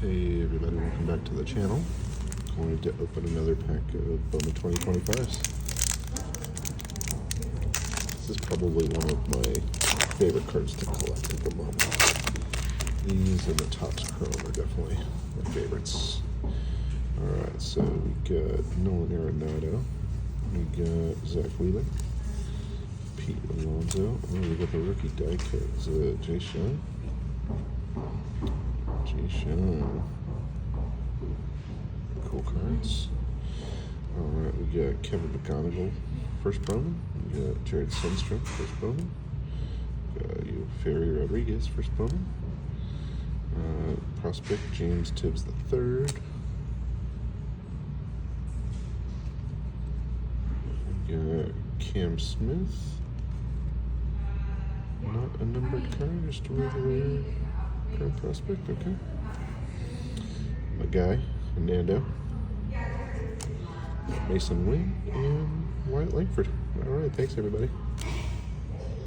Hey everybody, welcome back to the channel. Going to open another pack of Bowman 2025s. This is probably one of my favorite cards to collect at the moment. These and the Topps Chrome are definitely my favorites. Alright, so we got Nolan Arenado, we got Zach Wheeler, Pete Alonso, oh, we got the rookie die cuts, Jay Sean. Cool cards. Alright, we got Kevin McGonigal, first Bowman. We got Jared Sundstrom, first Bowman. Got you, Ferry Rodriguez, first Bowman. Prospect James Tibbs III. We got Cam Smith. Not a numbered card, just a regular current prospect, okay. My guy, Fernando, Mason Wynn, and Wyatt Langford. All right, thanks everybody.